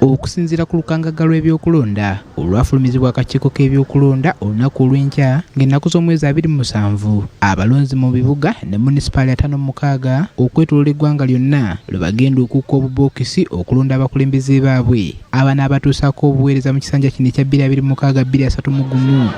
Okusinziira ku lukangaga lw'ebyokulonda olwafulumizibwa akakiiko k'ebyokulonda olunaku olw'enkya ng'ennaku z'omwezi 27 abalonzi mu bibuga ne munisipaali 56 okwetooloola eggwanga lyonna lwe bagenda okukka obubookisi okulonda abakulembeze baabwe abaana abatuusaako obuweereza mu kisanja kino ekya 2026-2031.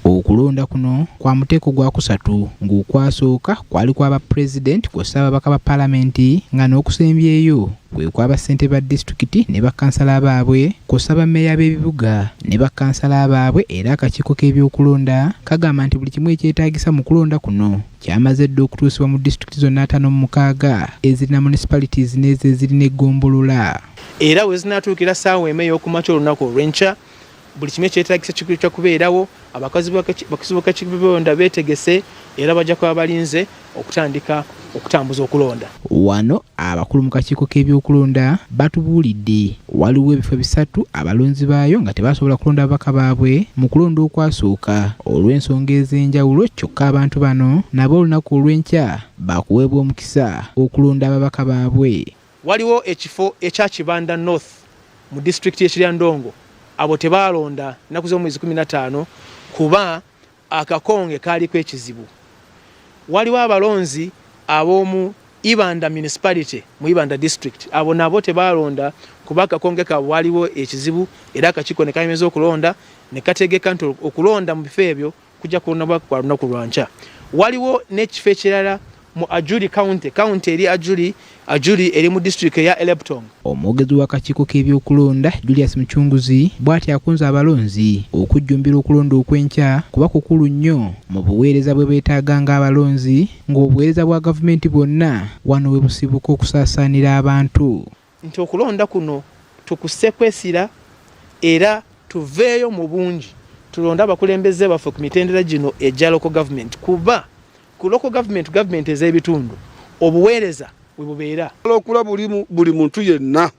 Okulonda kuno kwa muteeko gwa kusatu ng'okwasooka kwali kwaba pulezidenti kw'ossa ababaka ba paalamenti nga n'okusembyeyo kwe kwaba ssente ba disitulikiti ne bakansala baabwe kw'ossa bammeeya b'ebibuga ne bakansala baabwe. Era akakiiko k'ebyokulonda kagamba nti buli kimu ekyetaagisa mu kulonda kuno kyamaze dda okutuusibwa mu disitulikiti zonna 56 ezirina municipalities n'ezo ezirina eggombolola. Era we zinaatuukira ssaawa emu ey'okumakya olunaku olw'enkya buli kimu ekyetaagisa kya kubeerawo. Abakazi b'akakiiko k'ebyokulonda beetegese era bajja kuba balinze okutandika okutambuza okulonda. Wano abakulu mu kakiiko k'ebyokulonda batubuulidde waliwo ebifo bisatu abalonzi baayo nga tebasobola kulonda ababaka baabwe mu kulonda okwasooka olw'ensonga ez'enjawulo, kyokka abantu bano nabo olunaku olw'enkya bakuweebwa omukisa okulonda ababaka baabwe. Waliwo ekifo ekya Kibanda North mu disitulikiti y'Ekirya Ndongo, abo tebaalonda ennaku z'omwezi 15 kuba akakonge kaaliko ekizibu. Waliwo abalonzi ab'omu Ibanda municipality mu Ibanda district, abo nabo tebaalonda kuba akakonge kaabwe waliwo ekizibu era akakiiko ne kayimiriza okulonda ne kategeka nti okulonda mu bifo ebyo kujja kulondabwa kwa lunaku lwa nkya. Waliwo n'ekifo ekirala mu Ajuri county eri Ajuri eri mu district ya Eleptong. Omwogezi w'akakiiko k'ebyokulonda Julius Muchunguzi bw'ati akunze abalonzi okujjumbira okulonda okw'enkya kuba kukulu nnyo mu buweereza bwe beetaaga ng'abalonzi, ng'obuweereza bwa gavumenti bwonna wano we busibuka okusaasaanira abantu. Nti okulonda kuno tukusse kwesira era tuveeyo mu bungi tulonda abakulembeze baffe ku mitendera gino egya local government, kuba ku local government ez'ebitundu obuweereza we bubeera. Okula buli muntu yenna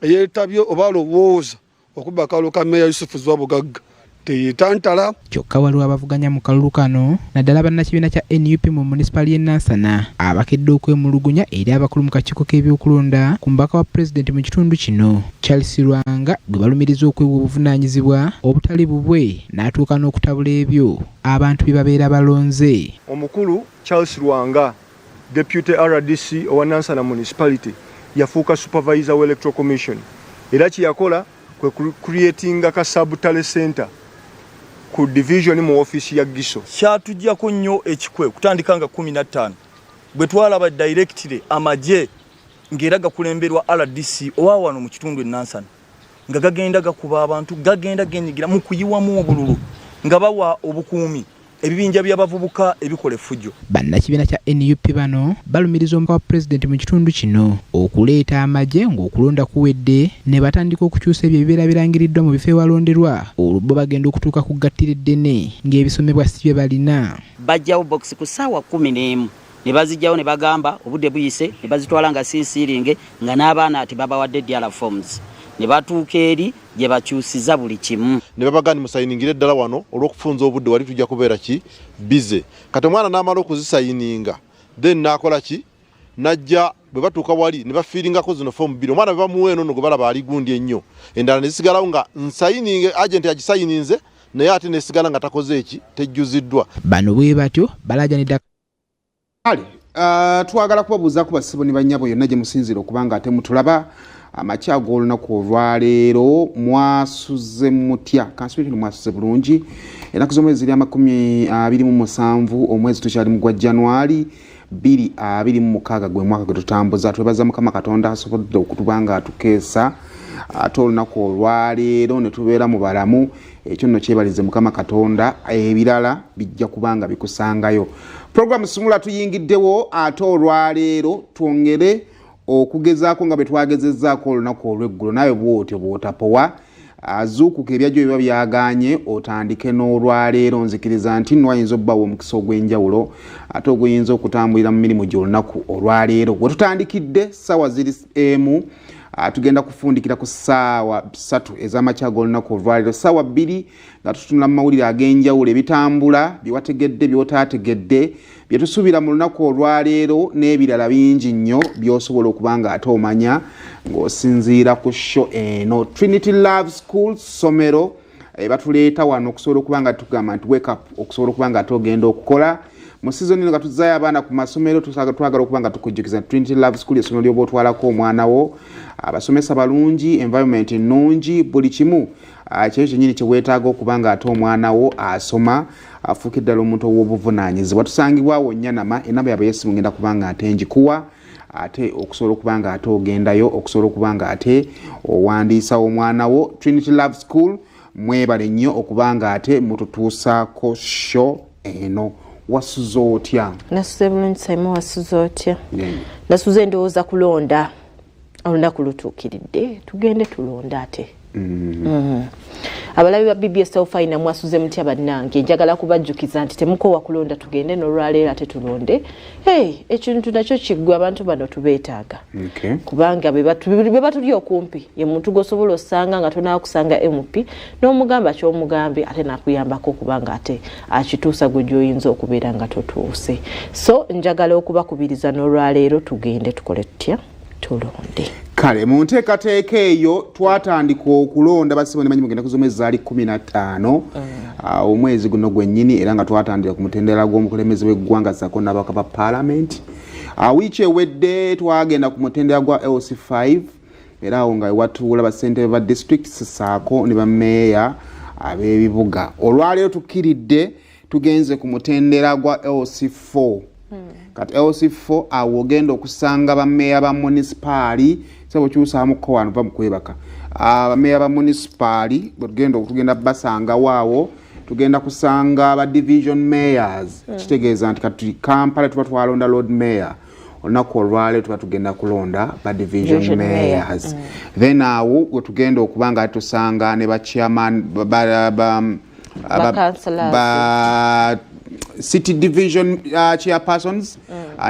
eyeetabye oba alowooza okuba akalulu ka Meeya Yusufu Zwabugaga teyeetantala. Kyokka waliwo abavuganya mu kalulu kano naddala bannakibiina kya NUP mu munisipaali y'e Nansana abakedde okwemulugunya eri abakulu mu kakiiko k'ebyokulonda ku mubaka wa pulezidenti mu kitundu kino Charles Lwanga gwe balumiriza okwewa obuvunaanyizibwa obutali bubwe n'atuuka n'okutabula ebyo abantu bye babeera balonze. Omukulu Charles Lwanga, Deputy RDC owa Nansana Municipality, yafuuka supervisor wa Electoral Commission era kiyakola kwe creatinga ka sub-tally center ku division mu office ya Giso. Kyatujjako nnyo ekikwe kutandika nga 15 bwe twalaba directly amaje ng'era gakulemberwa RDC owa wano mu kitundu Nansana nga gagenda gakuba abantu, gagenda genyigira mu kuyiwamu obululu nga bawa obukuumi ebibinja by'abavubuka ebikola effujjo. Bannakibiina kya NUP bano balumiriza omubaka wa pulezidenti mu kitundu kino okuleeta amaje ng'okulonda kuwedde ne batandika okukyusa ebyo ebibeera birangiriddwa mu bifo ewalonderwa olwo bagenda okutuuka ku gattira eddene ng'ebisomebwa si bye balina. Bajjawo box ku ssaawa 11 ne bazijjawo ne bagamba obudde buyise ne bazitwala nga sinsiiringe nga n'abaana ati babawadde diala forms ne batuuka eri gye bakyusiza buli kimu ne babagani musayiningire ddala wano olw'okufunza obudde wali tujja kubeera ki bize. Kati omwana n'amala okuzisayininga then n'akola ki najja bwe batuuka wali ne bafiiringako zino fomu bbiri, omwana bwe bamuwa eno gwe balaba ali gundi ennyo, endala ne zisigalawo nga nsayininge agenti agisayininze naye ate nesigala nga takoze eki tejjuziddwa. Bano bwe batyo balajanidde. Twagala kubabuuza ku basibo ne bannyabo yonna gye musinzira okuba nga ate mutulaba amakyago olunaku olwaleero mwasuze mutya? Kansubiri mwasuze bulungi. Ennaku z'omwezi ziri 27 omwezi tukyali mu gwa January 2026 gwe mwaka gwe tutambuza. Twebaza Mukama Katonda asobodde okutuba nga atukeesa ate olunaku olwaleero ne tubeera mu balamu. Ekyo nno kyebalize Mukama Katonda, ebirala bijja kubanga bikusangayo. Program Sumula tuyingiddewo ate olwaleero twongere okugezaako nga bwe twagezezzaako olunaku olw'eggulo. Nawe bw'otyo bw'otapowa azuukuka ebyajjo biba byaganye otandike n'olwaleero. Nzikiriza nti nno wayinza obbawo omukisa ogw'enjawulo ate oguyinza okutambulira mu mirimu gy'olunaku olwaleero. Bwe tutandikidde ssaawa ziri emu tugenda kufundikira ku ssaawa 3 ez'amakya g'olunaku olwaleero, ssaawa 2 nga tutunula mu mawulire ag'enjawulo ebitambula bye wategedde by'otaategedde bye tusuubira mu lunaku olwaleero n'ebirala bingi nnyo by'osobola okuba nga ate omanya ng'osinziira ku show eno. Trinity Love School ssomero batuleeta wano okusobola okuba nga tugamba nti wake up okusobola okuba nga ate ogenda okukola mu season eno nga tuzaayo abaana ku masomero twagala okuba nga tukujjukiza Trinity Love School essomero ly'oba otwalako omwana wo abasomesa balungi environment nnungi buli kimu kyekyo kyennyini kye weetaaga okuba nga ate omwana wo asoma afuuka eddala omuntu ow'obuvunaanyizibwa. Tusangibwawo Nyanama enamba yaabwe yesimu ngenda kuba nga ate njikuwa ate okusobola okuba nga ate ogendayo okusobola okuba nga ate owandiisa omwana wo. Trinity Love School mwebale nnyo okuba nga ate mututuusaako show eno. Wasuze otya? Nasuze bulungi Simon, wasuze otya? Nasuze ndowooza kulonda olunaku lutuukiridde tugende tulonda ate. Abalabi ba BBS Tawfaina mwasuze mutya bannange, njagala kubajjukiza nti temukoowa kulonda tugende n'olwaleero ate tulonde. Ekintu nakyo kiggwe abantu bano tubeetaaga. Kubanga be batuli okumpi ye muntu gwosobola osanga nga tonaakusanga MP n'omugamba ky'omugambe ate nakuyambako okubanga ate akituusa gwe gy'oyinza okubeera nga totuuse. So njagala okubakubiriza n'olwaleero tugende tukole tutya tulonde. Kale mu nteekateeka eyo twatandika okulonda basibo ne manyi mugenda kuzoma ezaali 15 omwezi guno gwennyini era nga twatandika ku mutendera gw'omukulembeze w'eggwanga ssaako n'ababaka ba paalamenti. Wiiki ewedde twagenda ku mutendera gwa LC5 era awo nga watuula bassentebe ba disitulikiti ssaako ne bammeeya ab'ebibuga. Olwaleero tukkiridde tugenze ku mutendera gwa LC4. Kati LC4 awo ogenda okusanga bammeeya ba munisipaali sabo kyusaamuko wano va mukwebaka bammeeya ba munisipaali tugenda basanga waawo tugenda kusanga ba division mayors kitegeeza nti kati Kampala tuba twalonda lord mayor olunaku olwaleero tuba tugenda kulonda ba division mayors then awo we tugenda okuba nga tusanga ne ba chairman ba city division chairpersons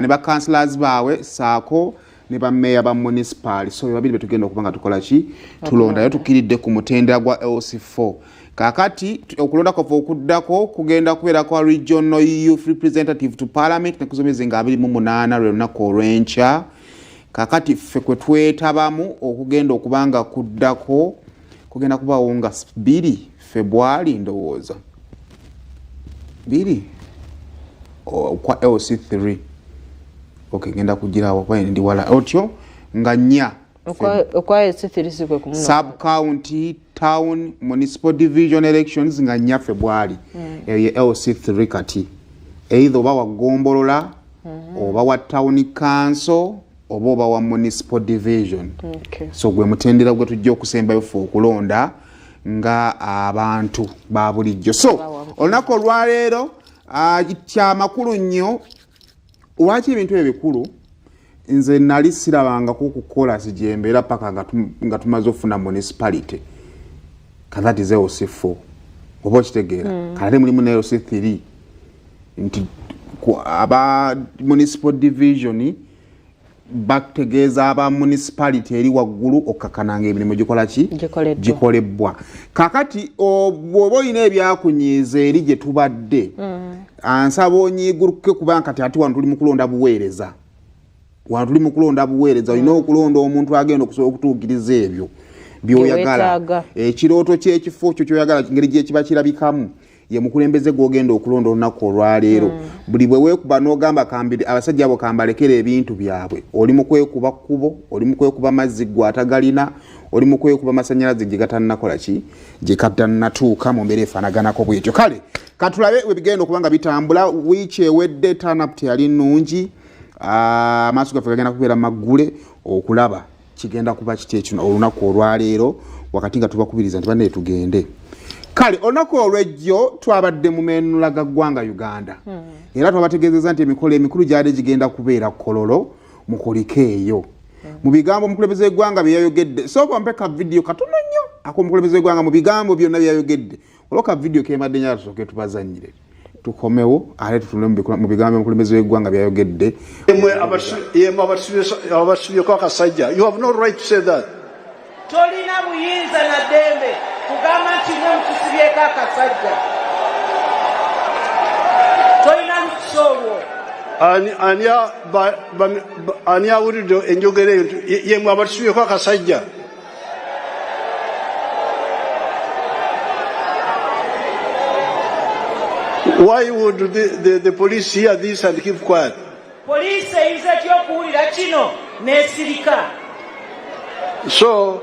ne ba councillors bawe saako ne ba mayor ba municipal. So babiri betugenda okubanga tukola ki tulonda yo tukiridde ku mutendera gwa LC4. Kakati okulonda kwa okuddako kugenda kubeera kwa regional youth representative to parliament ne kuzomeze nga 28 lunaku olw'enkya. Kakati ffe kwe twetabamu okugenda okubanga kuddako kugenda kubaawo nga 2 February ndowooza 2 kwa LC3. Okay, ngenda kugirawo kwa ndi wala otyo nga 4 kwa LC3 sikwe kumuna sub county town municipal division elections nga 4 February ye LC3 kati either oba wagombolola oba wa town council oba wa municipal division. So gwe mutendera gwe tujja okusembayo fu okulonda nga abantu ba bulijjo. So olunaku olwaleero kya makulu nnyo lwaki ebintu ebikulu nze nali sirabangako okukola sijembeera paka nga tumaze ofuna municipality kazati ze LC4 oba okitegeera kale mulimu ne LC3 nti aba municipal division bakutegeeza aba municipality eri waggulu okakananga emirimu gikola ki gikolebwa. Kakati oba olina ebyakunyiiza eri gye tubadde ansaba onyiiguruke kubanga kati ati wano tuli mu kulonda buweereza olina okulonda omuntu agenda okusobola okutuukiriza ebyo by'oyagala ekirooto ky'ekifo kyo kyoyagala ngeri gye kiba kirabikamu ye mukulembeze gw'ogenda okulonda olunaku olwaleero. Buli bwe weekuba n'ogamba kambiri abasajja abo kambalekera ebintu byabwe oli mu kwekuba kkubo oli mu kwekuba mazzi gwe atagalina oli mu kwekuba masannyalaze gye gatannakola ki gye gatannatuuka mu mbeera efaanaganako bwetyo. Kale katulabe we bigenda okuba nga bitambula. Wiiki ewedde turn-up teyali nnungi amaaso gaffe gagenda kubeera maggule okulaba kigenda kuba kiti ekino olunaku olwaleero wakati nga tubakubiriza nti banne tugende. Kale olunaku olw'ejjo twabadde mu meenula ga ggwanga Uganda era twabategeezeza nti emikolo emikulu gyali gigenda kubeera Kololo mu kuliko eyo mu bigambo omukulembeze w'eggwanga bye yayogedde. Sooka mpeka video katono nnyo ak'omukulembeze w'eggwanga mu bigambo byonna bye yayogedde olwoka video kemadde nnyo tusooke tubazannyire tukomewo ate tutunule mu bigambo omukulembeze w'eggwanga bye yayogedde. Yemwe abasubyeko akasajja, you have no right to say that. Tolina buyinza na ddembe kugamba nti mwe mutusibyeko akasajja, tolina lukusa olwo. ani awulidde enjogera eyo yemwe abatusibyeko akasajja. Why would the police hear this and keep quiet? Police eyinza etya okuwulira kino n'esirika. So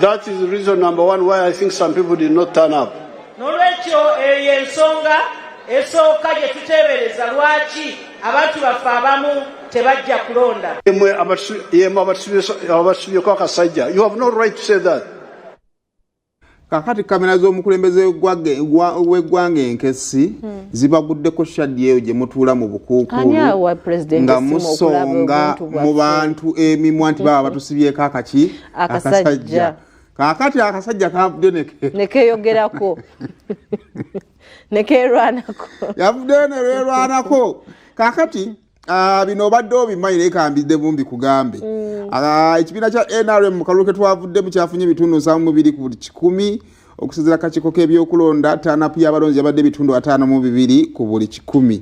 that is reason number one why I think some people did not turn up. N'olwekyo eyo ensonga esooka gye tuteebereza lwaki abantu baffe abamu tebajja kulonda. Yemwe abatusibyeko akasajja. You have no right to say that. Kakati kamera z'omukulembeze w'eggwanga enkesi zibaguddeko shaddi eyo gye mutuula mu bukuukulu nga musonga mu bantu emimwa nti baba batusibyeko akasajja. Kakati akasajja kavudde nekeeyogerako nekeerwanako yavudde nerwerwanako. Kakati bino obadde obimanyi kambidde bumbi kugambe ekibiina kya NRM mu kalulu ke twavuddemu kyafunye ebitundu 7 ku buli 100 okusinziira akakiiko k'ebyokulonda. Taanapu y'abalonzi yabadde ebitundu 52 ku buli 100.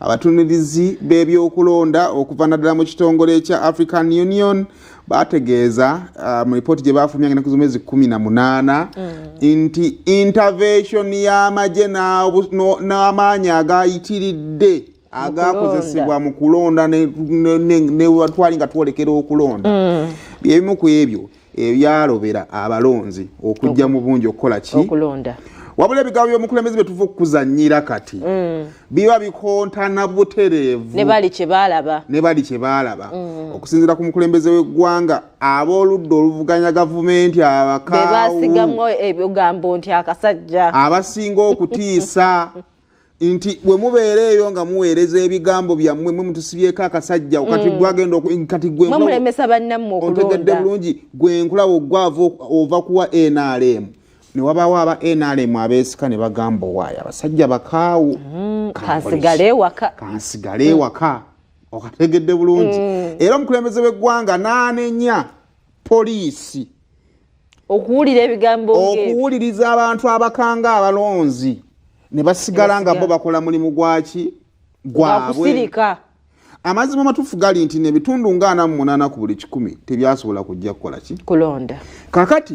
Abatunirizi b'ebyokulonda okuva naddala mu kitongole ekya African Union bategeeza mu lipooti gye baafulumya ng'ennaku z'omwezi 18 nti intervention y'amagye n'amaanyi agayitiridde agakozesebwa mu kulonda ne watwali nga twolekera okulonda byebimu ku ebyo ebyalobera abalonzi okujja mu bungi okukola ki okulonda. Wabula ebigambo by'omukulembeze bye tuva okuzannyira kati biba bikontana butereevu ne bali kye baalaba okusinziira ku mukulembeze w'eggwanga ab'oludda oluvuganya gavumenti abakaawu be baasigamu ebigambo nti akasajja abasinga okutiisa nti bwe mubeera eyo nga muweereza ebigambo byammwe mwe mutusibyeko akasajja kati gwagenda kati gwe mulemesa bannammwe okulonda otegedde bulungi gwe nkulaba ogwava ova kuwa NRM ne wabaawo aba NRM abeesika ne bagamba waayo abasajja bakaawu kansigale ewaka okategedde bulungi. Era omukulembeze w'eggwanga n'anenya poliisi okuwuliriza abantu abakanga abalonzi ne basigala nga bo bakola mulimu gwaki gwabwe. Amazima matuufu gali nti n'ebitundu nga 48 ku buli 100 tebyasobola kujja kukola ki kulonda. Kakati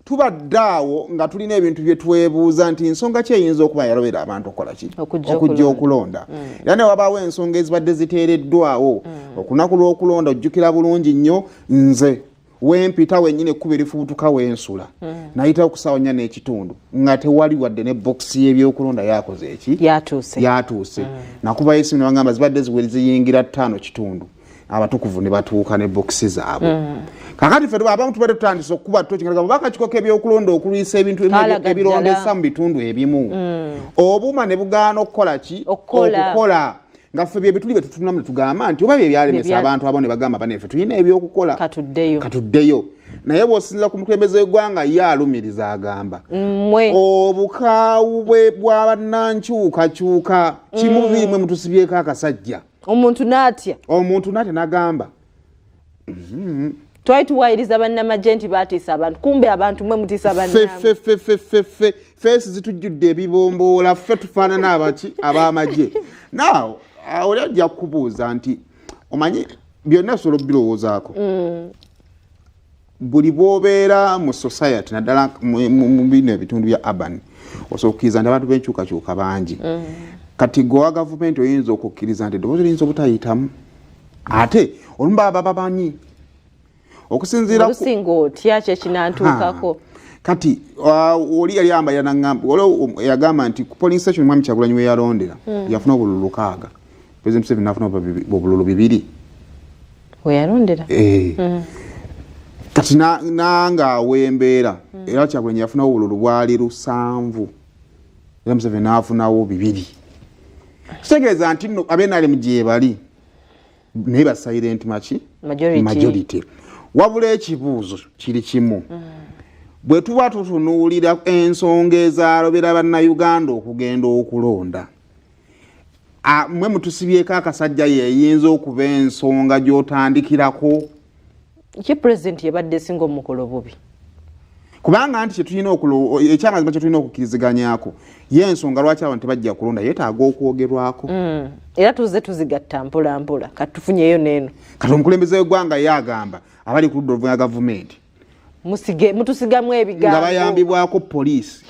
tubaddaawo nga tulina ebintu bye twebuuza nti nsonga ki eyinza okuba yalobera abantu okukola ki okujja okulonda. Era ne wabaawo ensonga ezibadde ziteereddwawo okunaku lw'okulonda ojjukira bulungi nnyo nze wempita wennyini ekkuba erifubutuka wensula nayitawo ku ssaawa 4 n'ekitundu nga tewali wadde ne bokisi y'ebyokulonda yakoze eki yatuuse nakubayo esimu ne bagamba zibadde ziyingira 5 kitundu abatukuvu ne batuuka ne bokisi zaabwe. Kakati ffe abamu tubadde tutandise okukuba tokinga bakakiko k'ebyokulonda okulwisa ebintu ebirondesa mu bitundu ebimu obuuma ne bugaana okukola ki okukola nga ffe byebituli bye tutunamu ne tugamba nti oba bye byalemesa abantu abo ne bagamba baneffe tulina ebyokukola katuddeyo. Naye bw'osinzira ku mukulembeze w'eggwanga ye alumiriza agamba obukaawu bw'abannankyukakyuka kimu biri mwe mutusibyeko akasajja. Omuntu n'atya n'agamba twali tuwayiriza bannamagye nti baatiisa abantu kumbe abantu mwe mutiisa ffe feesi zitujjudde ebibomboola ffe tufaanana abaki ab'amagye. Naawe oli ajja kukubuuza nti omanyi byonna bisobola obirowoozaako buli bw'obeera mu society naddala mu bino ebitundu bya urban osobola okukkiriza nti abantu b'enkyukakyuka bangi kati gwe gavumenti oyinza okukkiriza nti eddoboozi liyinza obutayitamu ate olumu baba babanyi okusinziira olusinga otya kyekinantuukako. Kati oli yali ayambalira n'angamba oli yagamba nti ku polling station Mwami Kyagulanyi we yalondera yafuna obululu 6 President Museveni n'afuna obululu 2 we yalondera kati nanga awembeera era Kyagulanyi yafuna obululu bwali 7 era Museveni n'afunawo 2 kitegeeza nti nno abenali gye bali naye ba silent majority. Wabula ekibuuzo kiri kimu bwe tuba tutunuulira ensonga ezaalobera bannayuganda okugenda okulonda mwe mutusibyeko akasajja yeyinza okuba ensonga gy'otandikirako ki pulezidenti yabadde singa omukolo bubi kubanga anti kyetulina ekyamazima kyetulina okukiriziganyako y'ensonga lwaki abantu tebajja kulonda yeetaaga okwogerwako era tuze tuzigatta mpola mpola katufunyeyo neeno kati omukulembeze w'eggwanga yagamba abali ku ludda oluva gavumenti mutusigamu ebigambo nga bayambibwako poliisi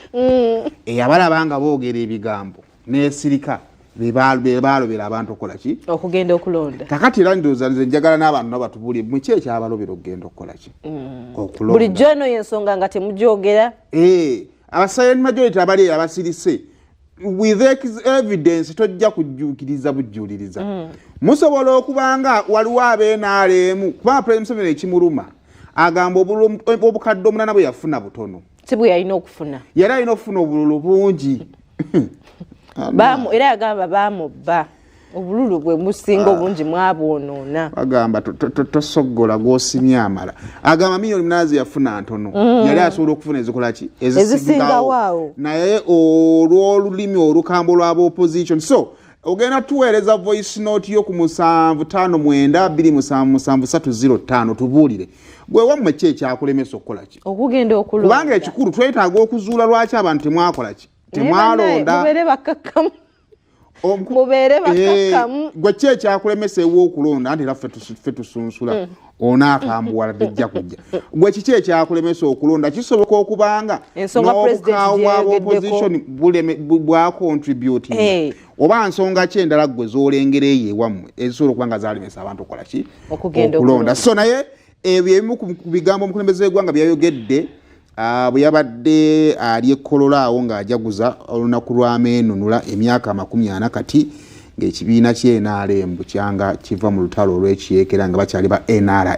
abalaba nga boogera ebigambo n'esirika bebalobera abantu okukola ki okugenda okulonda kakati era ndowooza nze njagala n'abantu nabo batubuulire muki ekyabalobera okugenda okukola ki okulonda bulijjo eno y'ensonga nga temugyogera abasilent majority abali abasirise with evidence tojja kujjuukiriza bujjuuliriza musobola okubanga waliwo ab'NRM kubanga President Museveni ekimuluma agamba obukadde omunana bwe yafuna butono si bwe yalina okufuna yali alina okufuna obululu bungi era yagamba bamubba obululu bwe musinga obungi mwabwonoona bagamba tosoggola gwosimye amala agamba miliyoni 8 yafuna ntono yali asobola okufuna ezikolaki ezisingawo naye olw'olulimi olukambo lw'aba opposition so ogenda tuweereza voice note yo ku 7592773005 tubuulire gwe wammwe ki ekyakulemesa okukola ki okugenda okulonda kubanga ekikulu twetaaga okuzuula lwaki abantu temwakola ki temwalonda mubeere bakakamu gwe ki ekyakulemesa ew'okulonda anti era ffe tusunsula onaakambuwala tejja kujja gwe kiki ekyakulemesa okulonda kisoboka okubanga n'obukaawo bw'aba opposition bwacontributing oba nsonga ki endala gwe z'olengera eyo ewammwe ezisobola okuba nga zalemesa abantu okukola ki okulonda so naye ebyo ebimu ku bigambo omukulembeze w'eggwanga byayogedde bwe yabadde ali ekolola awo ng'ajaguza olunaku lw'ameenunula emyaka 40 kati ng'ekibiina ky'NRM bukyanga kiva mu lutalo olw'ekiyeekera nga bakyali ba NRA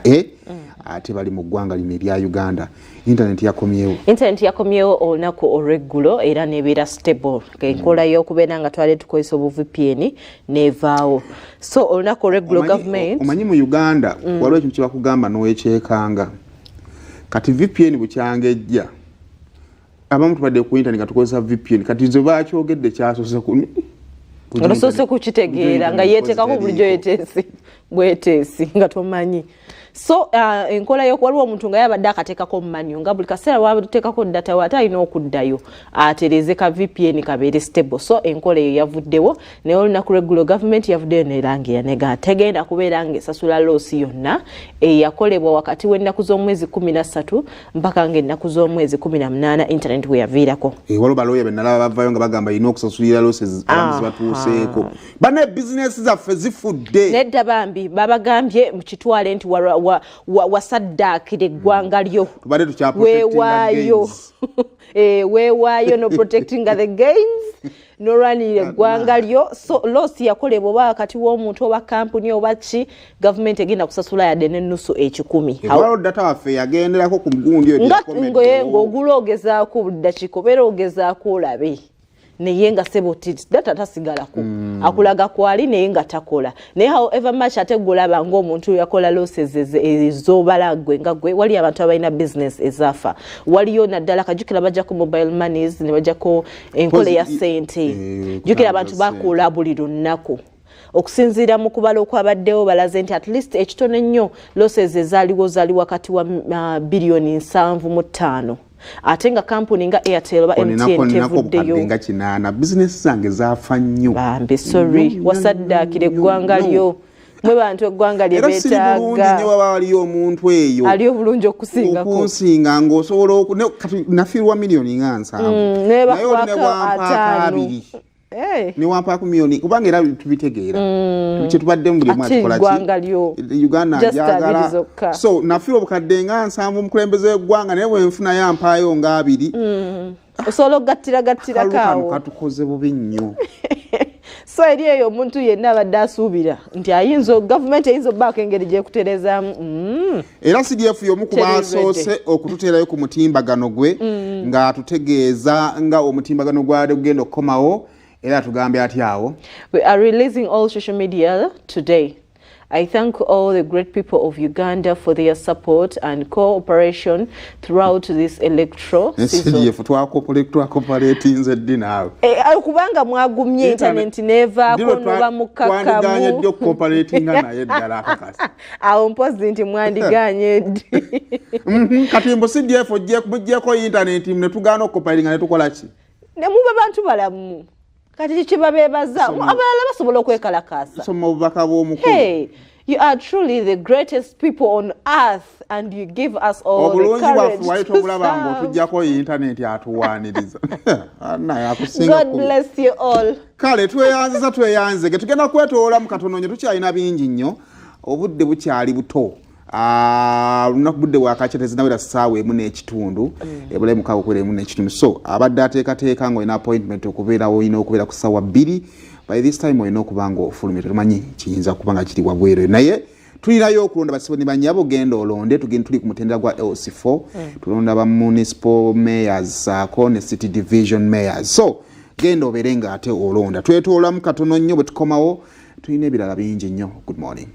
ate bali mu ggwanga lino erya Uganda. Internet yakomyewo olunaku olw'eggulo era nebeera stable enkola y'okubeera nga twali tukozesa obu VPN nevaawo so olunaku olw'eggulo government omanyi mu Uganda waliwo ekintu kye bakugamba n'owekyekanga kati VPN bukyanga ejja abamu tubadde ku internet nga tukozesa VPN kati nze bakyogedde kyasose olosose kukitegeera nga yeeteekako bulijjo bweteesi nga tomanyi so enkola y'okuwaliwo omuntu nga yabadde akateekako manyo nga buli kaseera wateekako data waate alina okuddayo atereeze ka VPN kabeere stable so enkola eyo yavuddewo naye olunaku lw'eggulo gavumenti yavuddeyo nerangira nega tegenda kubeera ng'esasula loosi yonna eyakolebwa wakati w'ennaku z'omwezi 13 mpaka ng'ennaku z'omwezi 18 internet we yaviirako waliwo balooya bennalaba bavaayo nga bagamba alina okusasulira loosi abantu zibatuuseeko bane bizinesi zaffe zifudde nedda bambi babagambye mukitwale nti wasaddaakira eggwanga lyo weewaayo no protecting the gains norwanirira eggwanga lyo so loosi yakolebwa oba wakati w'omuntu oba kampuni oba ki gavumenti egenda kusasula yadde n'ennusu 10,000 data waffe yagenderako ku mugundi ng'ogula ogezaako buli dakiika obeera ogezaako olabe naye nga seboti data tasigalako akulaga kwali naye nga takola naye however much ate golaba ng'omuntu yakola losses ez'obalagwe nga gwe wali abantu abalina business ezafa waliyo naddala kajukira bajja ku mobile monies ne bajja ko enkola ya sente jukira abantu bakola buli lunaku okusinziira mu kubala okwabaddewo balaze nti at least ekitono ennyo losses ezaaliwo zaali wakati wa bilioni 7.5 ate nga kampuni nga Airtel ba MTN tevuddeyo nga kinana business zange zafa nnyo bambi sorry wasaddaakira eggwanga lyo mwe bantu eggwanga lye beetaaga nnyo waba waliyo omuntu eyo ali obulungi okusinga ng'osobola nafiirwa miliyoni nga 7 naye olinewampaaka 2 niwampaako miliyoni kubanga era tubitegeera kyetubaddemu buli mwaka tukolaki Uganda njagala so nafiirwa obukadde nga 7 omukulembeze w'eggwanga naye bwenfuna yampaayo nga 2 osobola okugattiragattirakaawo katukoze bubi nnyo so eri eyo omuntu yenna abadde asuubira nti gavumenti eyinza obbaako engeri gyekuterezaamu era CDF y'omu ku baasoose okututeerayo ku mutimbagano gwe ng'atutegeeza nga omutimbagano gwali gugenda okukomawo era tugambe atyawo we are releasing all social media today I thank all the great people of Uganda for their support and cooperation throughout this electoral season. Kubanga mwagumye internet neva kono mukakamu. Awo mpozi nti mwandiganye. Katimbo CDF ojje ko internet mne tugano cooperating ne tukola ki? Ne mube bantu balamu. Kati kibabebaza abalala basobola okwekalakasa. So mubaka bw'omukulu. Hey, you are truly the greatest people on earth and you give us all the courage to God bless you all. Kale tweyanze getugenda kwetoola mu katononye tukyalina bingi nnyo obudde bukyali buto. Lunaku budde bwakachetezi nawera ssaawa emu n'ekitundu ebulayi mukaaga okubeera emu n'ekitundu so abadde ateekateeka ng'olina appointment okubeerawo olina okubeera ku ssaawa 2 by this time olina okuba ng'ofulumye tetumanyi kiyinza kuba nga kiri wabweru naye tulinayo okulonda basibo ne banyabo genda olonde tugenda tuli ku mutendera gwa LC4 tulonda ba municipal mayors ko ne city division mayors so genda obeere ng'ate olonda twetoola mu katono nnyo bwe tukomawo tulina ebirala bingi nnyo. Good morning.